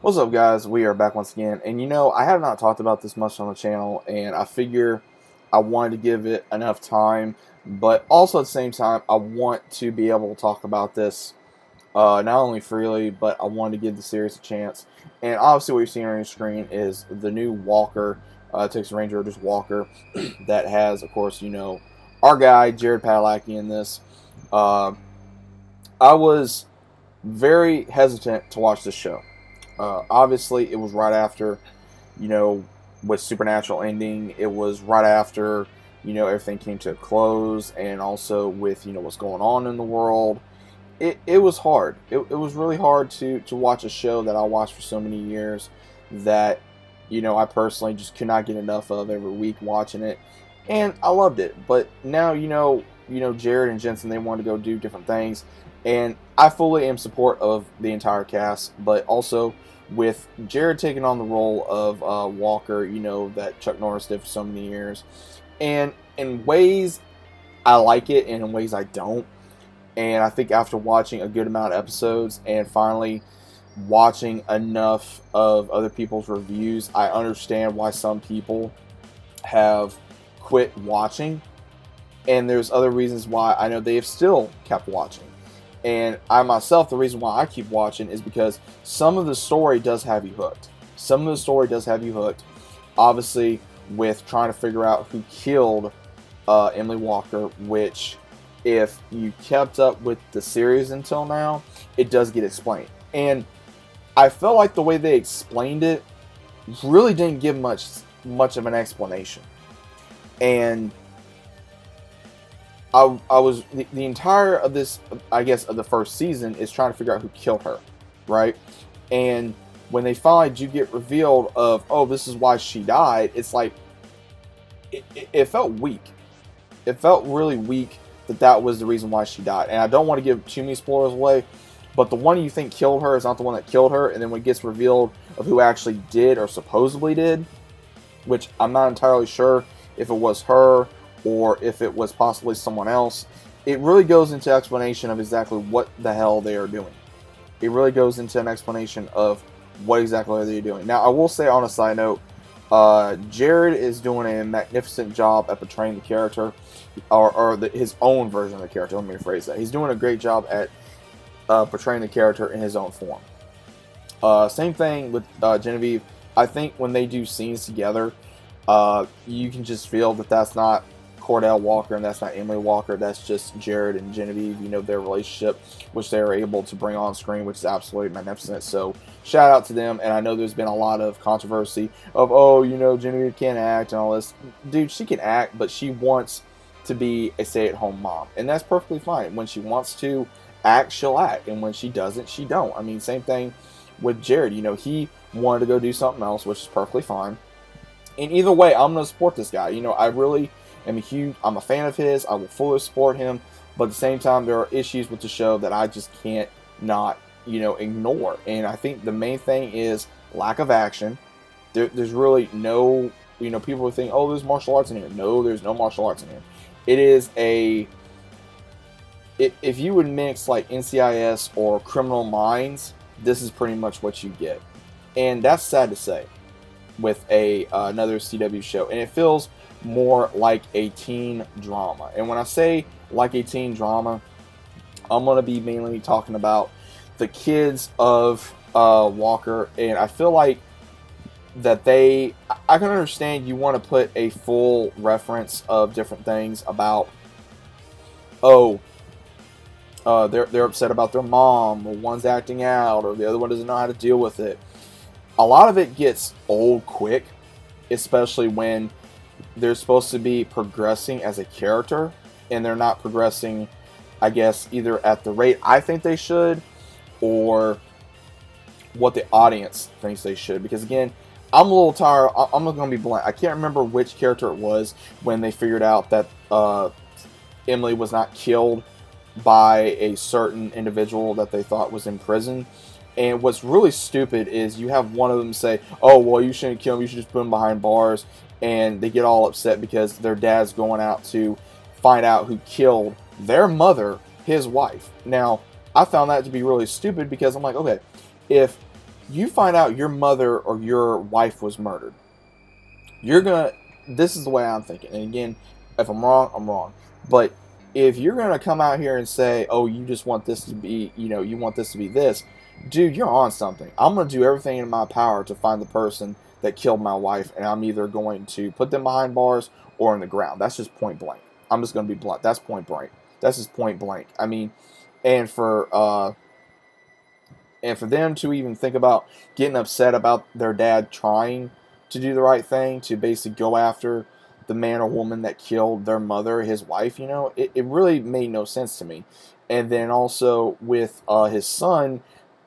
What's up, guys? We are back once again, and I have not talked about this much on the channel, and I figure I wanted to give it enough time, but also at the same time, I want to be able to talk about this not only freely, but I wanted to give the series a chance. And obviously, what you're seeing on your screen is the new Walker, Texas Ranger, just Walker, that has, of course, our guy Jared Padalecki in this. Uh, I was very hesitant to watch this show. Obviously, it was right after, you know, with Supernatural ending. It was right after, everything came to a close, and also with, what's going on in the world. It was hard. It was really hard to watch a show that I watched for so many years that, I personally just could not get enough of every week watching it. And I loved it. But now, Jared and Jensen, they wanted to go do different things. And I fully am support of the entire cast, but also with Jared taking on the role of Walker, that Chuck Norris did for so many years. And in ways I like it, and in ways I don't. And I think after watching a good amount of episodes and finally watching enough of other people's reviews, I understand why some people have quit watching. And there's other reasons why I know they have still kept watching. And I myself, the reason why I keep watching is because some of the story does have you hooked. Some of the story does have you hooked. Obviously, with trying to figure out who killed Emily Walker, which, if you kept up with the series until now, it does get explained. And I felt like the way they explained it really didn't give much of an explanation. And I was the entire of this, I guess, of the first season is trying to figure out who killed her, right? And when they finally do get revealed of, oh, this is why she died, it's like it felt weak. It felt really weak that was the reason why she died. And I don't want to give too many spoilers away, but the one you think killed her is not the one that killed her. And then when it gets revealed of who actually did or supposedly did, which I'm not entirely sure if it was her or if it was possibly someone else, it really goes into explanation of exactly what the hell they are doing. It really goes into an explanation of what exactly they're doing. Now, I will say on a side note, Jared is doing a magnificent job at portraying the character, or his own version of the character. Let me rephrase that. He's doing a great job at portraying the character in his own form. Same thing with Genevieve. I think when they do scenes together, you can just feel that that's not Cordell Walker and that's not Emily Walker. That's just Jared and Genevieve, their relationship, which they are able to bring on screen, which is absolutely magnificent. So shout out to them. And I know there's been a lot of controversy of, oh, Genevieve can't act and all this. Dude, she can act, but she wants to be a stay-at-home mom. And that's perfectly fine. When she wants to act, she'll act. And when she doesn't, she don't. I mean, same thing with Jared. He wanted to go do something else, which is perfectly fine. And either way, I'm going to support this guy. I really I'm a fan of his. I will fully support him. But at the same time, there are issues with the show that I just can't not, ignore. And I think the main thing is lack of action. There's really no, people will think, oh, there's martial arts in here. No, there's no martial arts in here. It is if you would mix like NCIS or Criminal Minds, this is pretty much what you get. And that's sad to say with another CW show. And it feels more like a teen drama. And when I say like a teen drama, I'm going to be mainly talking about the kids of Walker. And I feel like that I can understand you want to put a full reference of different things about, they're upset about their mom, or one's acting out, or the other one doesn't know how to deal with it. A lot of it gets old quick, especially when they're supposed to be progressing as a character, and they're not progressing, I guess, either at the rate I think they should, or what the audience thinks they should. Because again, I'm a little tired. I'm not going to be blunt. I can't remember which character it was when they figured out that Emily was not killed by a certain individual that they thought was in prison. And what's really stupid is you have one of them say, oh, well, you shouldn't kill him. You should just put him behind bars. And they get all upset because their dad's going out to find out who killed their mother, his wife. Now, I found that to be really stupid because I'm like, okay, if You find out your mother or your wife was murdered. You're gonna. This is the way I'm thinking. And again, if I'm wrong, I'm wrong. But if you're gonna come out here and say, "Oh, you just want this to be, you want this to be this," dude, you're on something. I'm gonna do everything in my power to find the person that killed my wife, and I'm either going to put them behind bars or in the ground. That's just point blank. I'm just gonna be blunt. That's point blank. That's just point blank. I mean, and for them to even think about getting upset about their dad trying to do the right thing, to basically go after the man or woman that killed their mother, his wife, it really made no sense to me. And then also with his son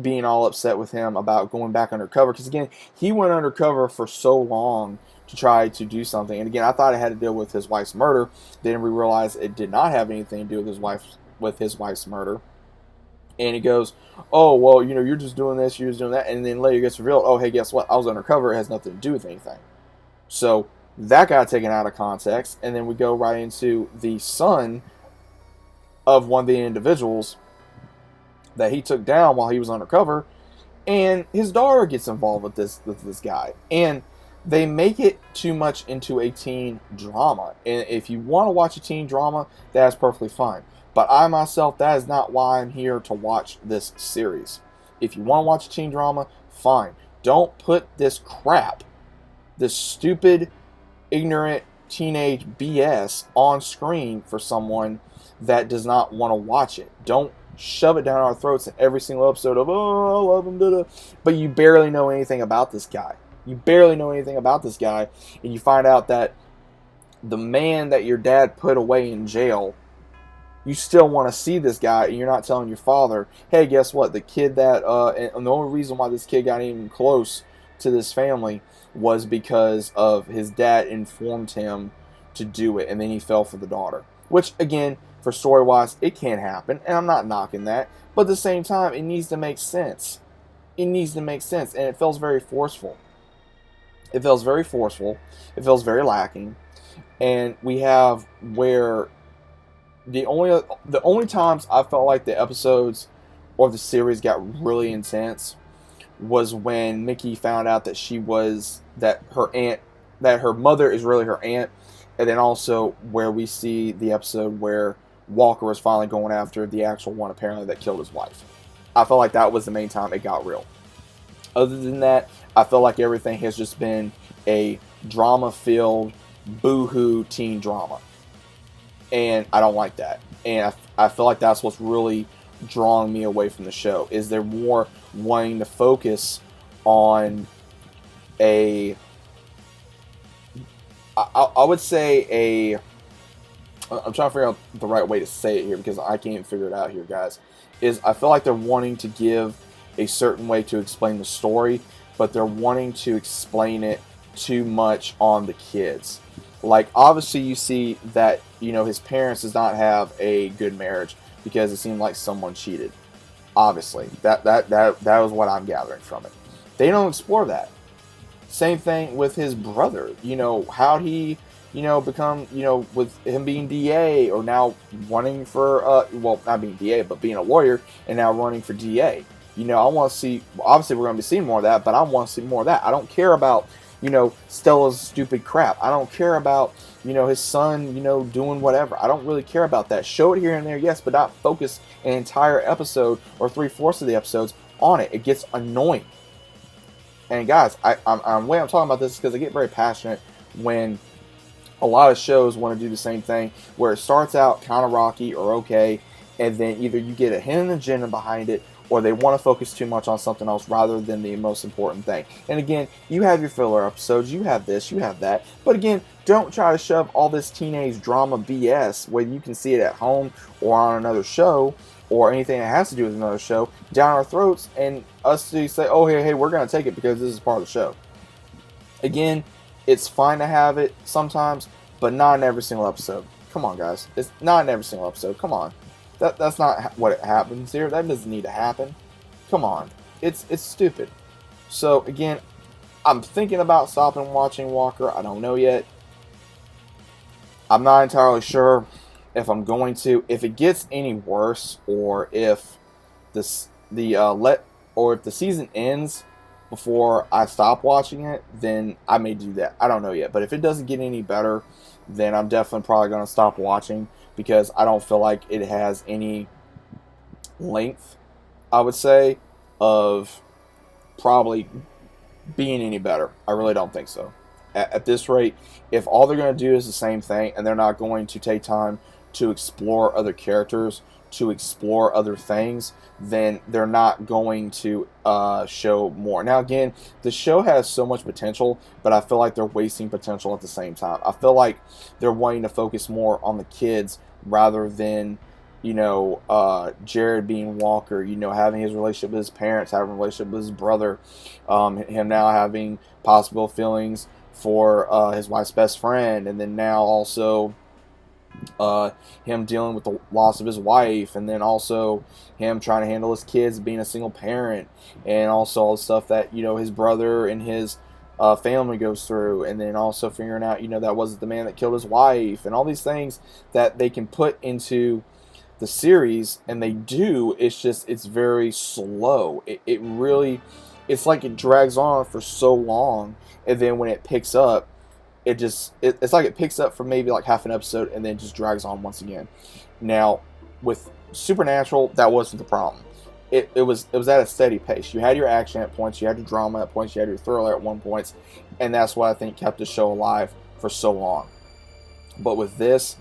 being all upset with him about going back undercover, because again, he went undercover for so long to try to do something. And again, I thought it had to deal with his wife's murder. Then we realized it did not have anything to do with his wife's murder. And he goes, "Oh, well, you're just doing this, you're just doing that." And then later gets revealed, "Oh, hey, guess what? I was undercover. It has nothing to do with anything." So that got taken out of context. And then we go right into the son of one of the individuals that he took down while he was undercover. And his daughter gets involved with this guy. And they make it too much into a teen drama. And if you want to watch a teen drama, that's perfectly fine. But I myself, that is not why I'm here to watch this series. If you want to watch a teen drama, fine. Don't put this crap, this stupid, ignorant teenage BS on screen for someone that does not want to watch it. Don't shove it down our throats in every single episode of, "Oh, I love him, da-da." But you barely know anything about this guy. You barely know anything about this guy, and you find out that the man that your dad put away in jail, you still want to see this guy, and you're not telling your father, "Hey, guess what? The kid that, and the only reason why this kid got even close to this family was because of his dad informed him to do it, and then he fell for the daughter." Which, again, for story-wise, it can happen, and I'm not knocking that. But at the same time, it needs to make sense. It needs to make sense, and it feels very forceful. It feels very forceful. It feels very lacking. And we have where the only times I felt like the episodes or the series got really intense was when Mickey found out that her mother is really her aunt, and then also where we see the episode where Walker was finally going after the actual one apparently that killed his wife. I felt like that was the main time it got real. Other than that, I feel like everything has just been a drama-filled, boo-hoo teen drama. And I don't like that. And I feel like that's what's really drawing me away from the show, is they're more wanting to focus on I would say I'm trying to figure out the right way to say it here because I can't figure it out here, guys. I feel like they're wanting to give a certain way to explain the story, but they're wanting to explain it too much on the kids. Like, obviously you see that, his parents does not have a good marriage because it seemed like someone cheated. Obviously. That was what I'm gathering from it. They don't explore that. Same thing with his brother. How'd he, become, with him being DA or now running for, not being DA, but being a lawyer and now running for DA. I want to see, obviously we're going to be seeing more of that, but I want to see more of that. I don't care about, Stella's stupid crap. I don't care about, his son, doing whatever. I don't really care about that. Show it here and there, yes, but not focus an entire episode or 3/4 of the episodes on it. It gets annoying. And guys, the way I'm talking about this is because I get very passionate when a lot of shows want to do the same thing, where it starts out kind of rocky or okay, and then either you get a hidden agenda behind it, or they want to focus too much on something else rather than the most important thing. And again, you have your filler episodes, you have this, you have that, but again, don't try to shove all this teenage drama BS, whether you can see it at home or on another show, or anything that has to do with another show, down our throats, and us to say, "Oh, hey, we're going to take it because this is part of the show." Again, it's fine to have it sometimes, but not in every single episode. Come on, guys. It's not in every single episode. Come on. That's not what happens here. That doesn't need to happen. Come on. It's stupid. So, again, I'm thinking about stopping watching Walker. I don't know yet. I'm not entirely sure if I'm going to. If it gets any worse, or if the season ends before I stop watching it, then I may do that. I don't know yet. But if it doesn't get any better, then I'm definitely probably going to stop watching, because I don't feel like it has any length, I would say, of probably being any better. I really don't think so. At this rate, if all they're going to do is the same thing and they're not going to take time to explore other characters, to explore other things, then they're not going to show more. Now, again, the show has so much potential, but I feel like they're wasting potential at the same time. I feel like they're wanting to focus more on the kids rather than, Jared being Walker, having his relationship with his parents, having a relationship with his brother, him now having possible feelings for his wife's best friend, and then now also him dealing with the loss of his wife, and then also him trying to handle his kids, being a single parent, and also all the stuff that his brother and his family goes through, and then also figuring out that wasn't the man that killed his wife, and all these things that they can put into the series, and they do. It's very slow. It really, it's like it drags on for so long, and then when it picks up, it's like it picks up for maybe like half an episode and then just drags on once again. Now, with Supernatural, that wasn't the problem. It was at a steady pace. You had your action at points, you had your drama at points, you had your thriller at one points, and that's what I think kept the show alive for so long. But with this,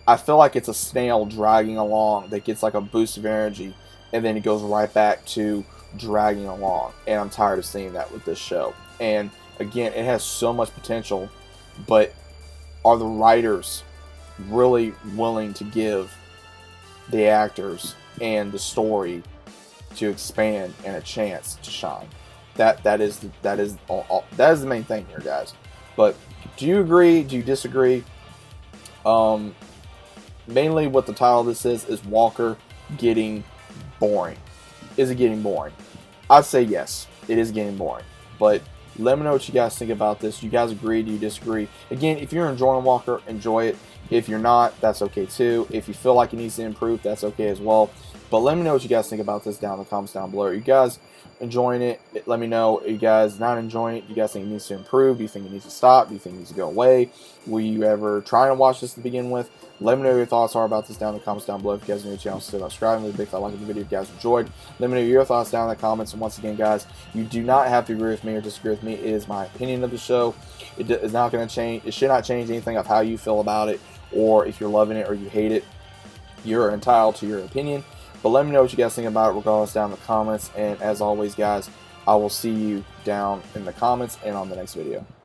I feel like it's a snail dragging along that gets like a boost of energy, and then it goes right back to dragging along. And I'm tired of seeing that with this show. And again, it has so much potential, but are the writers really willing to give the actors and the story to expand and a chance to shine? That is the main thing here, guys. But do you agree? Do you disagree? Mainly what the title of this is Walker getting boring. Is it getting boring? I'd say yes, it is getting boring. But let me know what you guys think about this. Do you guys agree? Do you disagree? Again, if you're enjoying Walker, enjoy it. If you're not, that's okay too. If you feel like it needs to improve, that's okay as well. But let me know what you guys think about this down in the comments down below. Are you guys enjoying it? Let me know. Are you guys not enjoying it? Do you guys think it needs to improve? Do you think it needs to stop? Do you think it needs to go away? Were you ever trying to watch this to begin with? Let me know what your thoughts are about this down in the comments down below. If you guys are new to the channel, consider subscribing. Leave a big fat like in the video if you guys enjoyed. Let me know your thoughts down in the comments. And once again, guys, you do not have to agree with me or disagree with me. It is my opinion of the show. It is not going to change. It should not change anything of how you feel about it, or if you're loving it or you hate it. You're entitled to your opinion. But let me know what you guys think about it regardless down in the comments. And as always, guys, I will see you down in the comments and on the next video.